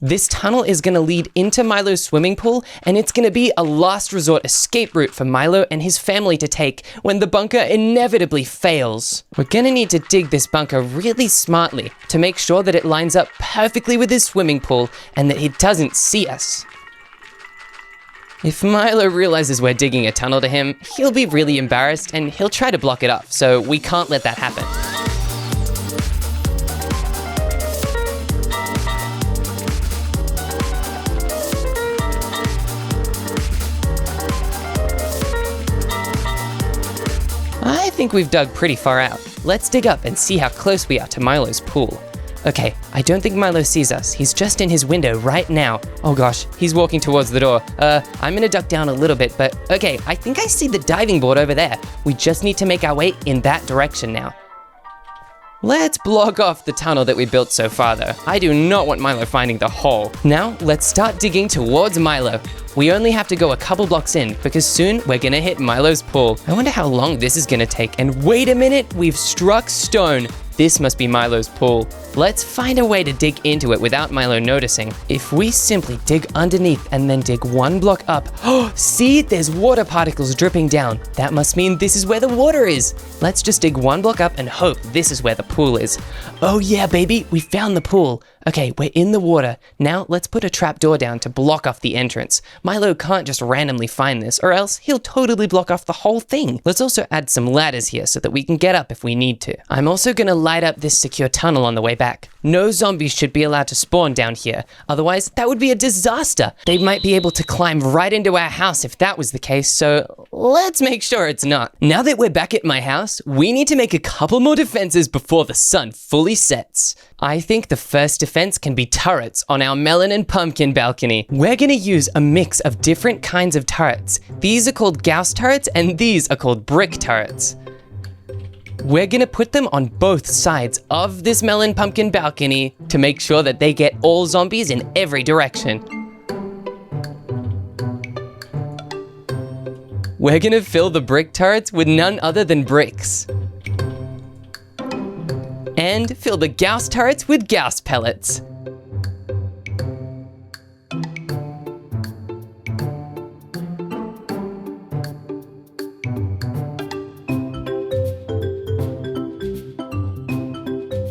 This tunnel is going to lead into Milo's swimming pool, and it's going to be a last resort escape route for Milo and his family to take when the bunker inevitably fails. We're going to need to dig this bunker really smartly to make sure that it lines up perfectly with his swimming pool and that he doesn't see us. If Milo realizes we're digging a tunnel to him, he'll be really embarrassed and he'll try to block it off, so we can't let that happen. I think we've dug pretty far out. Let's dig up and see how close we are to Milo's pool. Okay, I don't think Milo sees us. He's just in his window right now. Oh gosh, he's walking towards the door. I'm gonna duck down a little bit, but okay, I think I see the diving board over there. We just need to make our way in that direction now. Let's block off the tunnel that we built so far though. I do not want Milo finding the hole. Now, let's start digging towards Milo. We only have to go a couple blocks in because soon we're gonna hit Milo's pool. I wonder how long this is gonna take. And wait a minute, we've struck stone. This must be Milo's pool. Let's find a way to dig into it without Milo noticing. If we simply dig underneath and then dig one block up, oh, see, there's water particles dripping down. That must mean this is where the water is. Let's just dig one block up and hope this is where the pool is. Oh yeah, baby, we found the pool. Okay, we're in the water. Now let's put a trap door down to block off the entrance. Milo can't just randomly find this, or else he'll totally block off the whole thing. Let's also add some ladders here so that we can get up if we need to. I'm also gonna light up this secure tunnel on the way back. No zombies should be allowed to spawn down here. Otherwise, that would be a disaster. They might be able to climb right into our house if that was the case, so let's make sure it's not. Now that we're back at my house, we need to make a couple more defenses before the sun fully sets. I think the first defense can be turrets on our melon and pumpkin balcony. We're gonna use a mix of different kinds of turrets. These are called Gauss turrets and these are called brick turrets. We're gonna put them on both sides of this melon pumpkin balcony to make sure that they get all zombies in every direction. We're gonna fill the brick turrets with none other than bricks. And fill the Gauss turrets with Gauss pellets.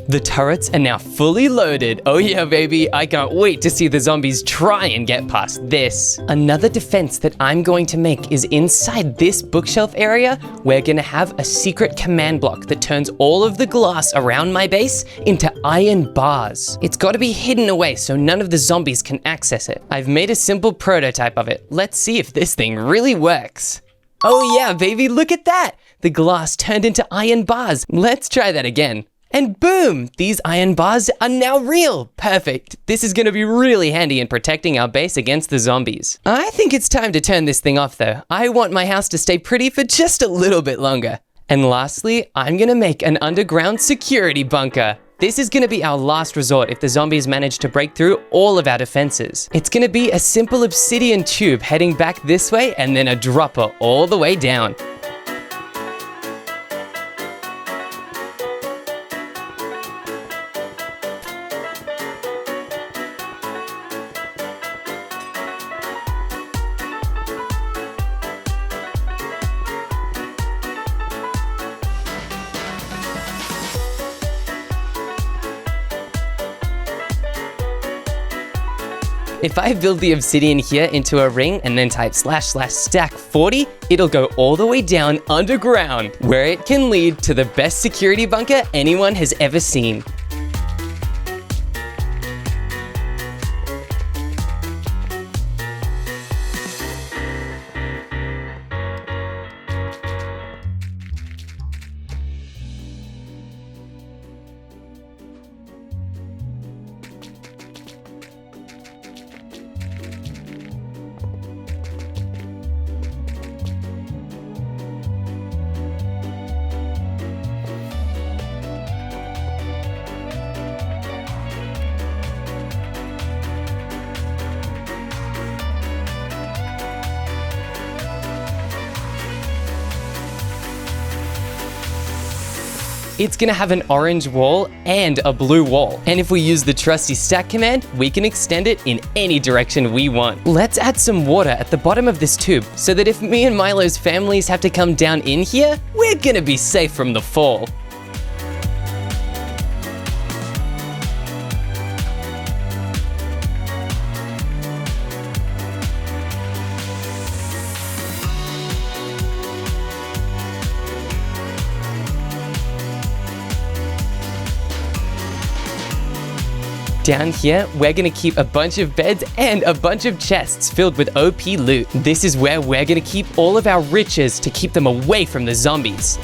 The turrets are now fully loaded. Oh yeah, baby, I can't wait to see the zombies try and get past this. Another defense that I'm going to make is inside this bookshelf area, we're gonna have a secret command block that turns all of the glass around my base into iron bars. It's gotta be hidden away so none of the zombies can access it. I've made a simple prototype of it. Let's see if this thing really works. Oh yeah, baby, look at that! The glass turned into iron bars. Let's try that again. And boom! These iron bars are now real! Perfect! This is gonna be really handy in protecting our base against the zombies. I think it's time to turn this thing off though. I want my house to stay pretty for just a little bit longer. And lastly, I'm gonna make an underground security bunker. This is gonna be our last resort if the zombies manage to break through all of our defenses. It's gonna be a simple obsidian tube heading back this way and then a dropper all the way down. If I build the obsidian here into a ring and then type //stack 40, it'll go all the way down underground, where it can lead to the best security bunker anyone has ever seen. It's gonna have an orange wall and a blue wall. And if we use the trusty stack command, we can extend it in any direction we want. Let's add some water at the bottom of this tube so that if me and Milo's families have to come down in here, we're gonna be safe from the fall. Down here, we're gonna keep a bunch of beds and a bunch of chests filled with OP loot. This is where we're gonna keep all of our riches to keep them away from the zombies.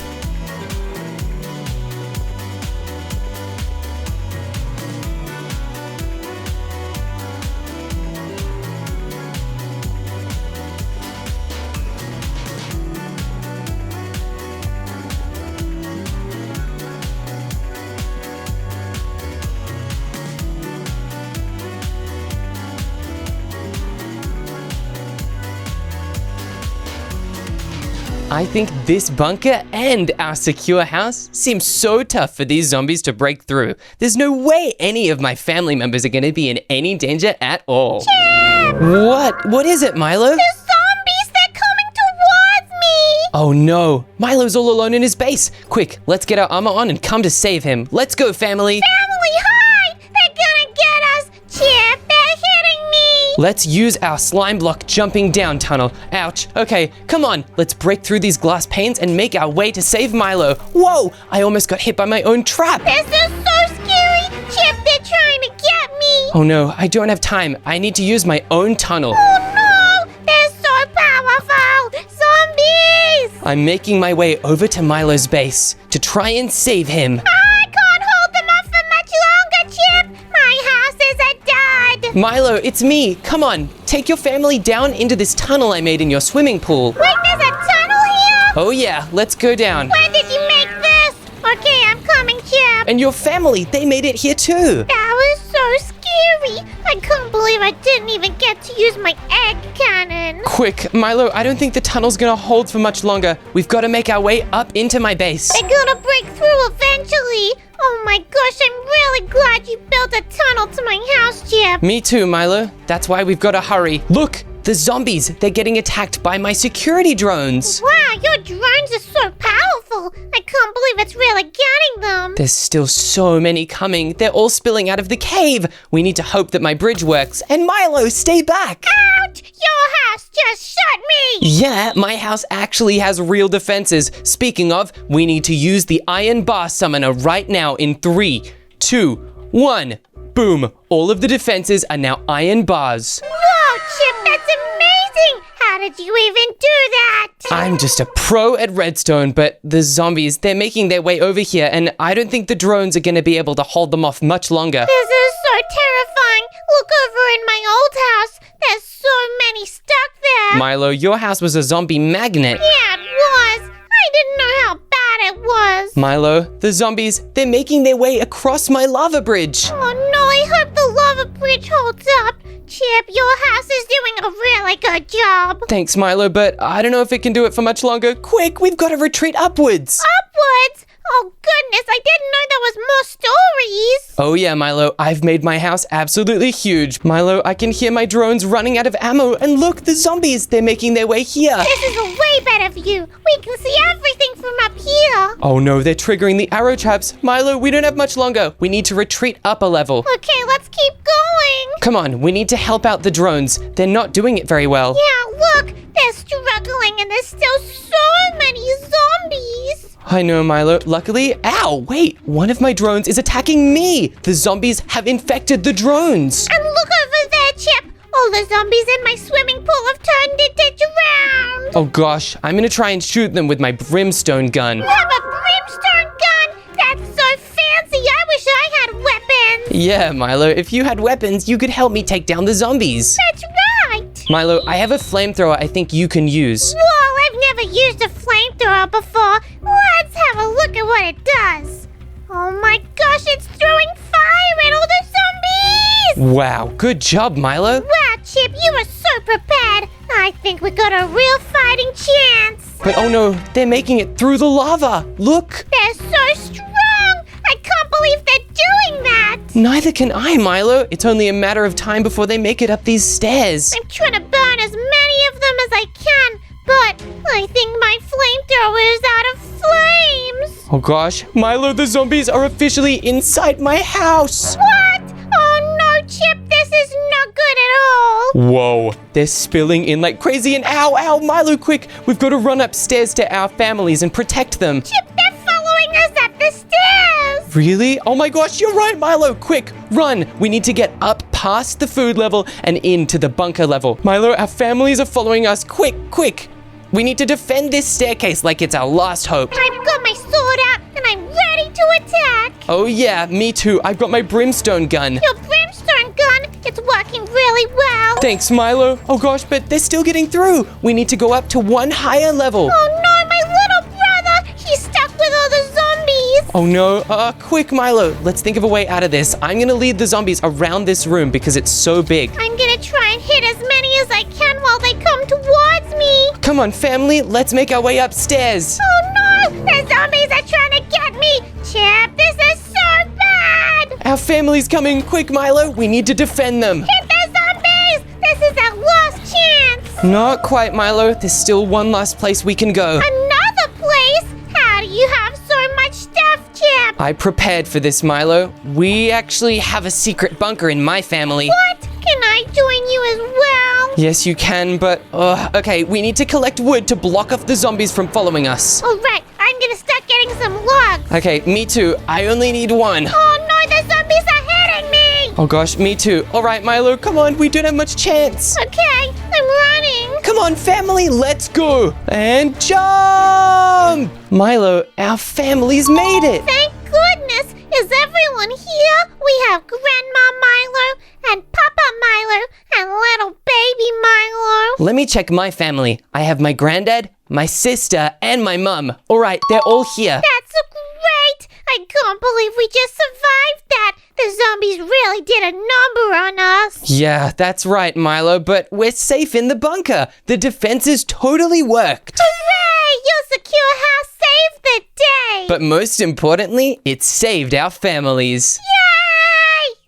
I think this bunker and our secure house seems so tough for these zombies to break through. There's no way any of my family members are gonna be in any danger at all. Chip! What is it, Milo? The zombies, they're coming towards me! Oh no, Milo's all alone in his base. Quick, let's get our armor on and come to save him. Let's go, family. Family, hide! They're gonna get us! Chip, they're hitting me! Let's use our slime block jumping down tunnel. Ouch. Okay, come on. Let's break through these glass panes and make our way to save Milo. Whoa, I almost got hit by my own trap. This is so scary! Chip, they're trying to get me! Oh no, I don't have time. I need to use my own tunnel. Oh no! They're so powerful! Zombies! I'm making my way over to Milo's base to try and save him. I can't hold them off for much longer, Chip! My house is a dud! Milo, it's me. Come on, take your family down into this tunnel I made in your swimming pool. Wait, there's a tunnel here? Oh yeah, let's go down. When did you make this? Okay, I'm coming, Chip. And your family, they made it here too. That was so scary. scary. I can't believe I didn't even get to use my egg cannon. Quick, Milo, I don't think the tunnel's gonna hold for much longer. We've got to make our way up into my base. They're gonna break through eventually. Oh my gosh, I'm really glad you built a tunnel to my house, Chip. Me too, Milo. That's why we've got to hurry. Look, the zombies, they're getting attacked by my security drones. Wow, your drones are so powerful. I can't believe it's really getting them. There's still so many coming. They're all spilling out of the cave. We need to hope that my bridge works. And Milo, stay back. Ouch! Your house just shot me! Yeah, my house actually has real defenses. Speaking of, we need to use the Iron Bar Summoner right now in 3, 2, 1. Boom. All of the defenses are now iron bars. Whoa, Chip, that's amazing! How did you even do that? I'm just a pro at redstone, but the zombies, they're making their way over here, and I don't think the drones are going to be able to hold them off much longer. This is so terrifying. Look over in my old house. There's so many stuck there. Milo, your house was a zombie magnet. Yeah, it was. I didn't know how bad it was. Milo, the zombies, they're making their way across my lava bridge. Oh no, I hope the lava bridge holds up. Chip, your house is doing a really good job. Thanks, Milo, but I don't know if it can do it for much longer. Quick, we've got to retreat upwards. Upwards? Oh goodness, I didn't know there was more stories. Oh yeah, Milo, I've made my house absolutely huge. Milo, I can hear my drones running out of ammo, and look, the zombies, they're making their way here. This is a way better view. We can see everything from up here. Oh no, they're triggering the arrow traps. Milo, we don't have much longer. We need to retreat up a level. Okay, let's keep going. Come on, we need to help out the drones. They're not doing it very well. Yeah, look, they're struggling and there's still so many zombies. I know, Milo. Luckily, ow, wait, one of my drones is attacking me. The zombies have infected the drones. And look over there, Chip. All the zombies in my swimming pool have turned into drowned. Oh gosh, I'm gonna try and shoot them with my brimstone gun. You have a brimstone gun? That's so fancy. I wish I had weapons. Yeah, Milo, if you had weapons, you could help me take down the zombies. That's right. Milo, I have a flamethrower I think you can use. Whoa, I've never used a flamethrower before. Let's have a look at what it does. Oh my gosh, it's throwing fire at all the zombies! Wow, good job, Milo. Wow, Chip, you were so prepared. I think we got a real fighting chance. But oh no, they're making it through the lava. Look. They're so strong. I can't believe they're doing that. Neither can I, Milo. It's only a matter of time before they make it up these stairs. I'm trying to burn as many of them as I can, but I think my flamethrower is out of flames. Oh gosh, Milo, the zombies are officially inside my house. What? Oh no, Chip, this is not good at all. Whoa, they're spilling in like crazy and ow, Milo, quick. We've got to run upstairs to our families and protect them. Chip, they're following us up the stairs. Really? Oh my gosh, you're right, Milo. Quick, run. We need to get up past the food level and into the bunker level. Milo, our families are following us. Quick. We need to defend this staircase like it's our last hope. I've got my sword out and I'm ready to attack. Oh yeah, me too. I've got my brimstone gun. Your brimstone gun, it's working really well. Thanks, Milo. Oh gosh, but they're still getting through. We need to go up to one higher level. Oh no, my little brother, he's stuck with all the zombies. Oh no, quick, Milo. Let's think of a way out of this. I'm gonna lead the zombies around this room because it's so big. I'm gonna try and hit as many as I can while they come towards me. Come on, family, let's make our way upstairs. Oh no, the zombies are trying to get me. Chip, this is so bad. Our family's coming. Quick, Milo, we need to defend them. Hit the zombies. This is our last chance. Not quite, Milo. There's still one last place we can go. Another place? How do you have so much stuff, Chip? I prepared for this, Milo. We actually have a secret bunker in my family. What? Can I join you as well? Yes, you can, but, okay, we need to collect wood to block off the zombies from following us. All right, I'm gonna start getting some logs. Okay, me too. I only need one. Oh no, the zombies are hitting me. Oh gosh, me too. All right, Milo, come on. We don't have much chance. Okay, I'm running. Come on, family, let's go. And jump! Milo, our family's made it. Thank goodness. Is everyone here? We have Grandma Milo and Papa Milo and little baby Milo. Let me check my family. I have my granddad, my sister, and my mum. All right, they're all here. That's great. I can't believe we just survived that. The zombies really did a number on us. Yeah, that's right, Milo, but we're safe in the bunker. The defenses totally worked. Hooray! Your secure house saved the day. But most importantly, it saved our families. Yay!